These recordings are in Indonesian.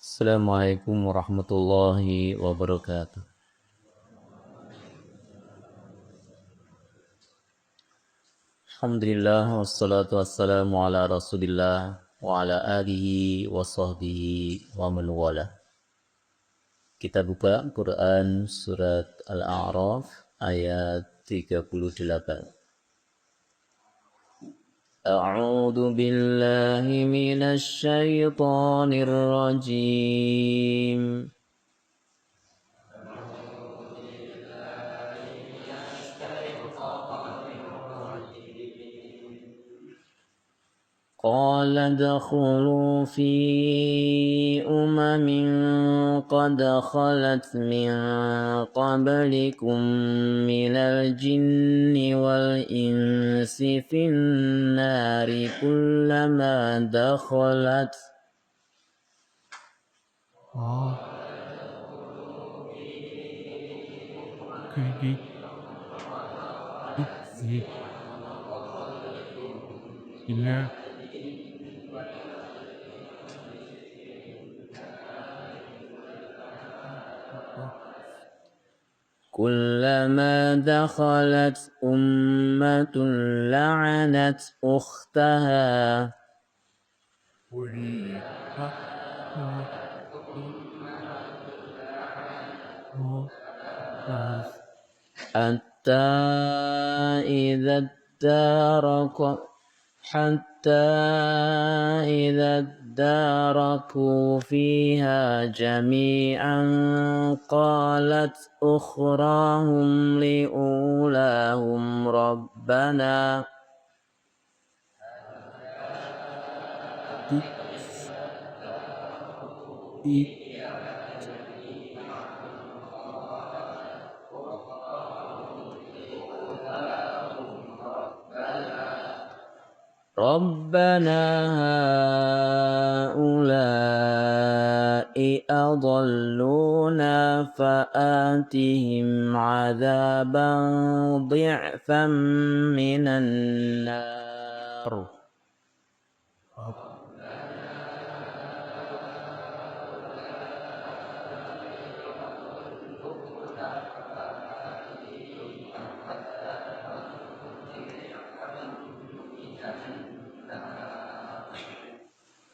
Assalamualaikum warahmatullahi wabarakatuh. Alhamdulillah wassalatu wassalamu ala Rasulillah wa ala alihi wa sahbihi wa man wala. Kita buka Quran surat Al-A'raf ayat 38. A'udzu billahi minasy syaithanir rajim. قال ادخلوا في أمم قد خلت من قبلكم من الجن والإنس في النار كلما دخلت كلما دخلت أمة لعنت أختها حتى إذا اداركوا فيها جميعا قالت أخراهم لأولاهم ربنا هؤلاء أضلونا فآتهم عذابا ضعفا من النار.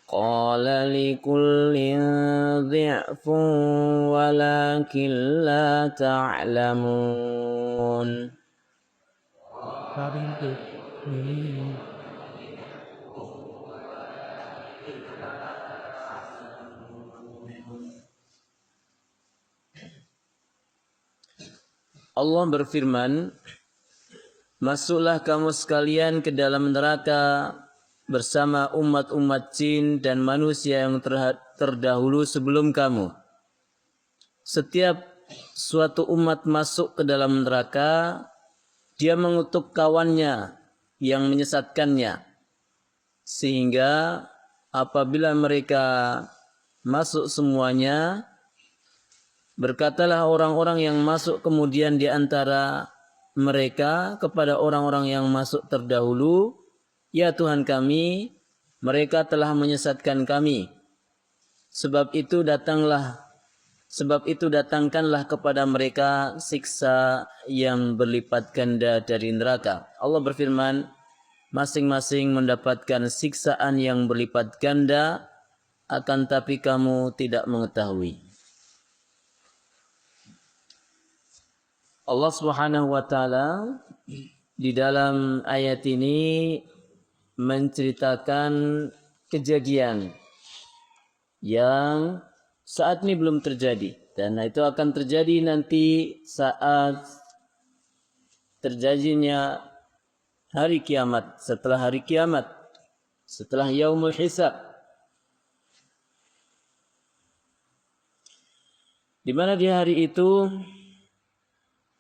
قال لكل ضعف ولكن لا تعلمون. Allah berfirman, masuklah kamu sekalian ke dalam neraka bersama umat-umat jin dan manusia yang terdahulu sebelum kamu. Setiap suatu umat masuk ke dalam neraka, dia mengutuk kawannya yang menyesatkannya. Sehingga apabila mereka masuk semuanya, berkatalah orang-orang yang masuk kemudian di antara mereka kepada orang-orang yang masuk terdahulu, ya Tuhan kami, mereka telah menyesatkan kami. Sebab itu datangkanlah kepada mereka siksa yang berlipat ganda dari neraka. Allah berfirman, masing-masing mendapatkan siksaan yang berlipat ganda, akan tapi kamu tidak mengetahui. Allah Subhanahu wa taala di dalam ayat ini menceritakan kejadian yang saat ini belum terjadi, dan itu akan terjadi nanti saat terjadinya hari kiamat, setelah hari kiamat, setelah yaumul hisab, di mana di hari itu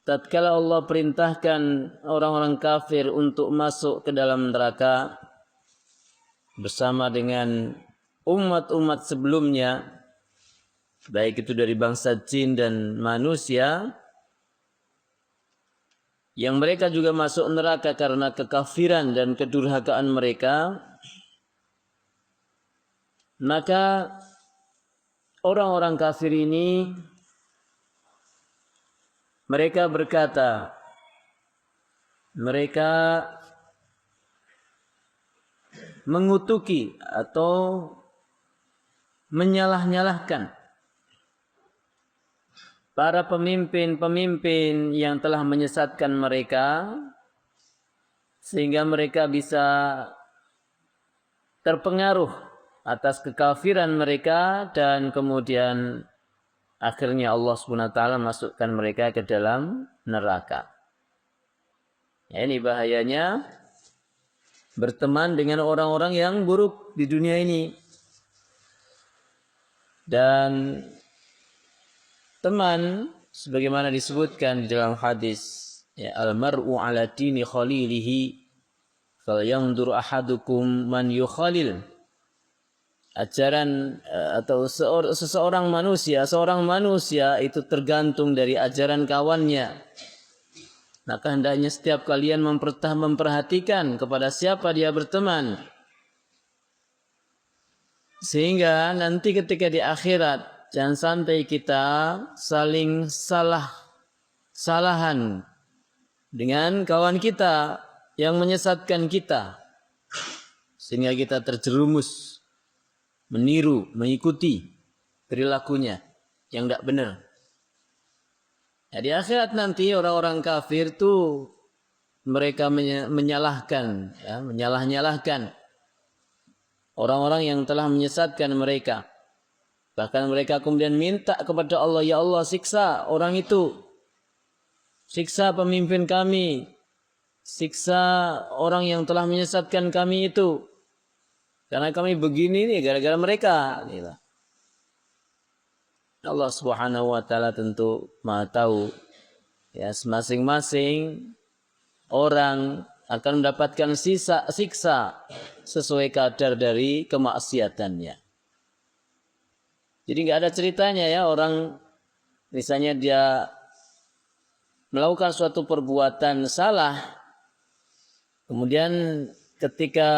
tatkala Allah perintahkan orang-orang kafir untuk masuk ke dalam neraka bersama dengan umat-umat sebelumnya, baik itu dari bangsa jin dan manusia, yang mereka juga masuk neraka karena kekafiran dan kedurhakaan mereka, maka orang-orang kafir ini mereka berkata, mereka mengutuki atau menyalah-nyalahkan para pemimpin-pemimpin yang telah menyesatkan mereka sehingga mereka bisa terpengaruh atas kekafiran mereka dan kemudian akhirnya Allah SWT masukkan mereka ke dalam neraka. Ya, ini bahayanya berteman dengan orang-orang yang buruk di dunia ini. Dan teman sebagaimana disebutkan di dalam hadis, ya, al-mar'u ala dini khalilihi falyanzur ahadukum man yukhalil. Ajaran atau seorang manusia itu tergantung dari ajaran kawannya. Maka hendaknya setiap kalian memperhatikan kepada siapa dia berteman. Sehingga nanti ketika di akhirat jangan sampai kita saling salahan dengan kawan kita yang menyesatkan kita. Sehingga kita terjerumus meniru, mengikuti perilakunya yang tidak benar. Ya, di akhirat nanti orang-orang kafir itu mereka menyalahkan, ya, menyalah-nyalahkan orang-orang yang telah menyesatkan mereka. Bahkan mereka kemudian minta kepada Allah, ya Allah siksa orang itu. Siksa pemimpin kami. Siksa orang yang telah menyesatkan kami itu. Karena kami begini nih gara-gara mereka. Allah Subhanahu wa taala tentu Maha tahu. Ya, masing-masing orang akan mendapatkan siksa sesuai kadar dari kemaksiatannya. Jadi nggak ada ceritanya ya orang misalnya dia melakukan suatu perbuatan salah, kemudian ketika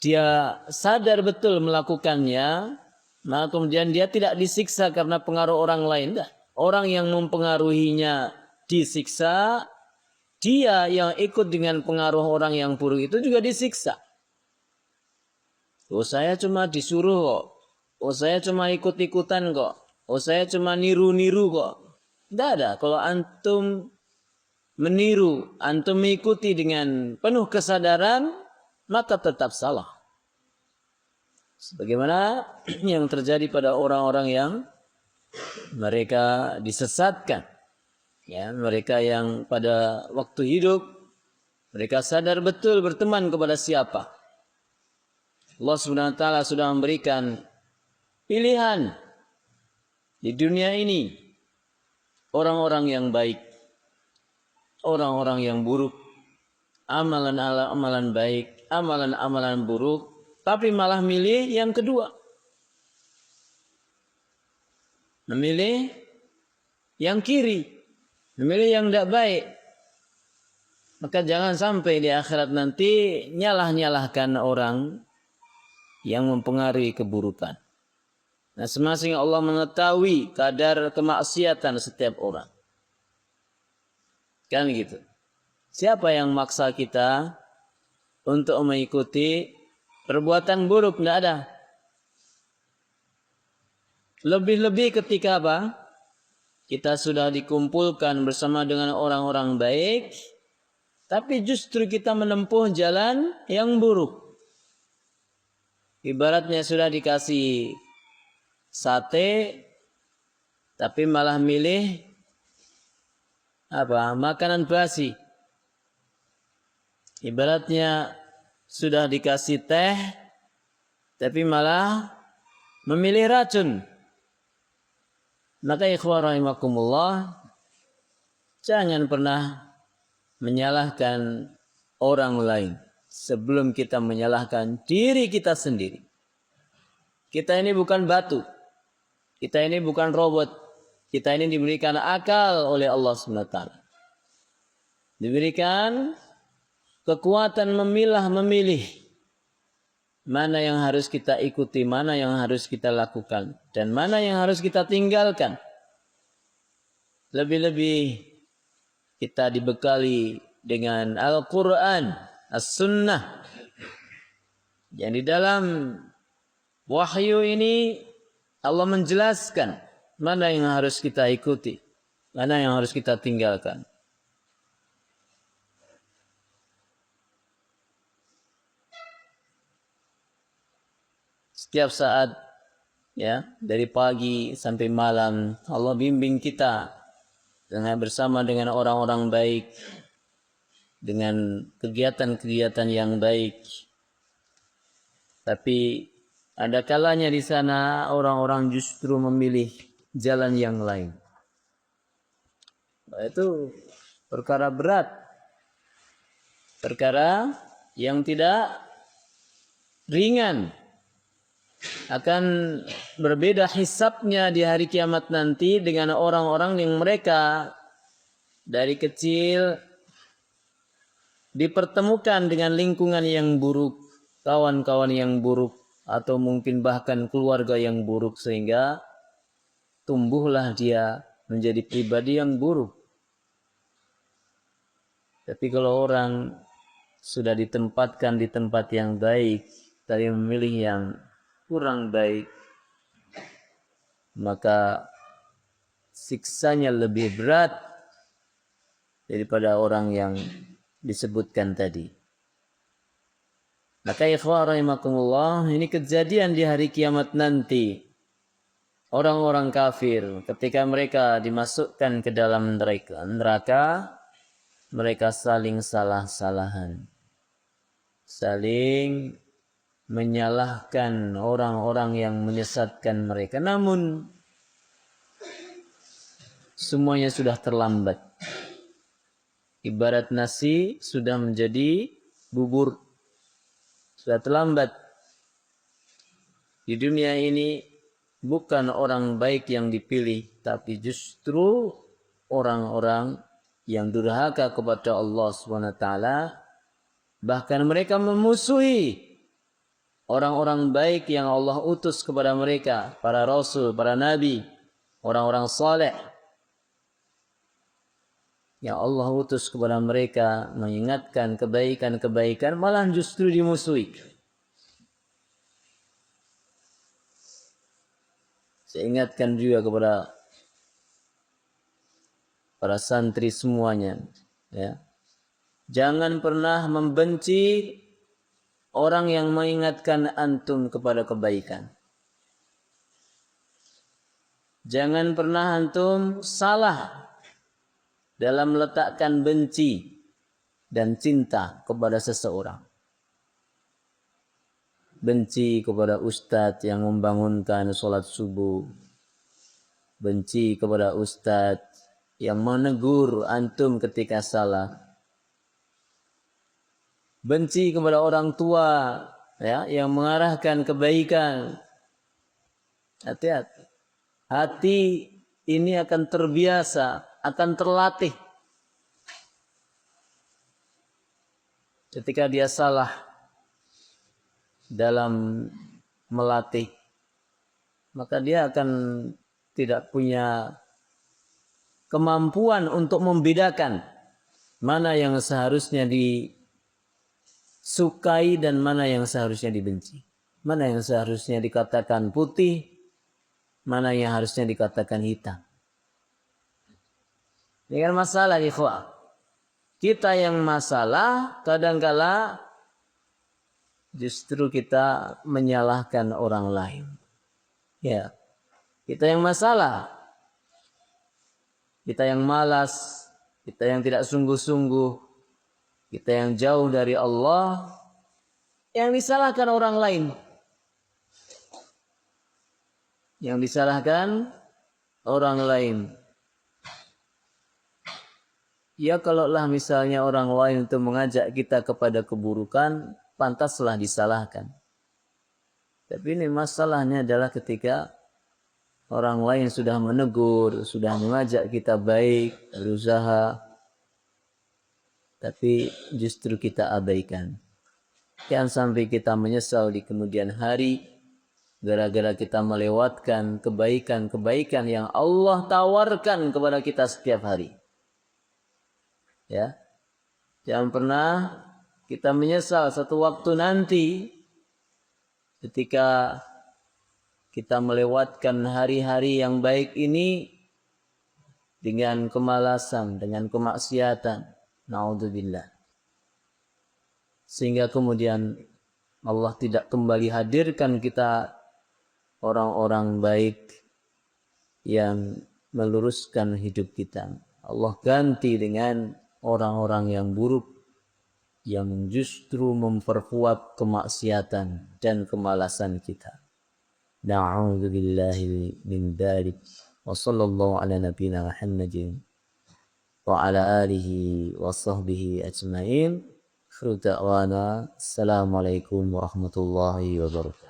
dia sadar betul melakukannya, maka kemudian dia tidak disiksa karena pengaruh orang lain. Orang yang mempengaruhinya disiksa, dia yang ikut dengan pengaruh orang yang buruk itu juga disiksa. Oh saya cuma disuruh kok. Oh saya cuma ikut-ikutan kok. Oh saya cuma niru-niru kok. Tidak ada. Kalau antum meniru, antum mengikuti dengan penuh kesadaran, maka tetap salah. Sebagaimana yang terjadi pada orang-orang yang mereka disesatkan. Ya, mereka yang pada waktu hidup mereka sadar betul berteman kepada siapa. Allah SWT sudah memberikan pilihan di dunia ini. Orang-orang yang baik, orang-orang yang buruk, amalan-amalan baik, amalan-amalan buruk, tapi malah milih yang kedua. Memilih yang kiri, memilih yang tidak baik. Maka jangan sampai di akhirat nanti nyalah-nyalahkan orang yang mempengaruhi keburukan. Nah, semasa Allah mengetahui kadar kemaksiatan setiap orang. Kan gitu. Siapa yang maksa kita untuk mengikuti perbuatan buruk? Tidak ada. Lebih-lebih ketika apa? Kita sudah dikumpulkan bersama dengan orang-orang baik, tapi justru kita menempuh jalan yang buruk. Ibaratnya sudah dikasih sate, tapi malah milih apa? Makanan basi. Ibaratnya sudah dikasih teh, tapi malah memilih racun. Maka ikhwah rahimakumullah, jangan pernah menyalahkan orang lain sebelum kita menyalahkan diri kita sendiri. Kita ini bukan batu. Kita ini bukan robot. Kita ini diberikan akal oleh Allah SWT. Diberikan kekuatan memilah-memilih. mana yang harus kita ikuti, mana yang harus kita lakukan, dan mana yang harus kita tinggalkan. Lebih-lebih kita dibekali dengan Al-Quran, As-Sunnah. Yang di dalam wahyu ini Allah menjelaskan mana yang harus kita ikuti, mana yang harus kita tinggalkan. Setiap saat, ya, dari pagi sampai malam Allah bimbing kita bersama dengan orang-orang baik, dengan kegiatan-kegiatan yang baik. Tapi ada kalanya di sana orang-orang justru memilih jalan yang lain. Itu perkara berat, perkara yang tidak ringan. Akan berbeda hisabnya di hari kiamat nanti dengan orang-orang yang mereka dari kecil dipertemukan dengan lingkungan yang buruk, kawan-kawan yang buruk, atau mungkin bahkan keluarga yang buruk, sehingga tumbuhlah dia menjadi pribadi yang buruk. Tapi kalau orang sudah ditempatkan di tempat yang baik, tapi memilih yang kurang baik, maka siksanya lebih berat daripada orang yang disebutkan tadi. Maka ikhwah rahimakumullah, ini kejadian di hari kiamat nanti. Orang-orang kafir ketika mereka dimasukkan ke dalam neraka, mereka saling salah-salahan, saling menyalahkan orang-orang yang menyesatkan mereka. Namun semuanya sudah terlambat. Ibarat nasi sudah menjadi bubur. Sudah terlambat. Di dunia ini bukan orang baik yang dipilih, tapi justru orang-orang yang durhaka kepada Allah SWT. Bahkan mereka memusuhi orang-orang baik yang Allah utus kepada mereka, para rasul, para nabi, orang-orang saleh yang Allah utus kepada mereka, mengingatkan kebaikan-kebaikan, malah justru dimusuhi. Saya ingatkan juga kepada para santri semuanya, ya. Jangan pernah membenci orang yang mengingatkan antum kepada kebaikan. Jangan pernah antum salah dalam meletakkan benci dan cinta kepada seseorang. Benci kepada ustadz yang membangunkan sholat subuh. Benci kepada ustadz yang menegur antum ketika salah. Benci kepada orang tua, ya, yang mengarahkan kebaikan. Hati-hati. Hati ini akan terbiasa, akan terlatih. Ketika dia salah dalam melatih, maka dia akan tidak punya kemampuan untuk membedakan mana yang seharusnya disukai dan mana yang seharusnya dibenci. Mana yang seharusnya dikatakan putih, mana yang harusnya dikatakan hitam. Ini kan masalah, ikhwah. Kita yang masalah kadangkala justru kita menyalahkan orang lain. Ya, kita yang masalah. Kita yang malas, kita yang tidak sungguh-sungguh, kita yang jauh dari Allah, yang disalahkan orang lain. Yang disalahkan orang lain. Ya, kalaulah misalnya orang lain itu mengajak kita kepada keburukan, pantaslah disalahkan. Tapi ini masalahnya adalah ketika orang lain sudah menegur, sudah mengajak kita baik, berusaha, tapi justru kita abaikan. Jangan sampai kita menyesal di kemudian hari gara-gara kita melewatkan kebaikan-kebaikan yang Allah tawarkan kepada kita setiap hari. Ya. Jangan pernah kita menyesal satu waktu nanti ketika kita melewatkan hari-hari yang baik ini dengan kemalasan, dengan kemaksiatan. Naudzubillah. Sehingga kemudian Allah tidak kembali hadirkan kita orang-orang baik yang meluruskan hidup kita. Allah ganti dengan orang-orang yang buruk yang justru memperkuat kemaksiatan dan kemalasan kita. Na'udzubillahi min dzalik. Wa sallallahu ala nabiyyina Muhammadin wa ala alihi wa sahbihi ajma'in. Assalamualaikum warahmatullahi wabarakatuh.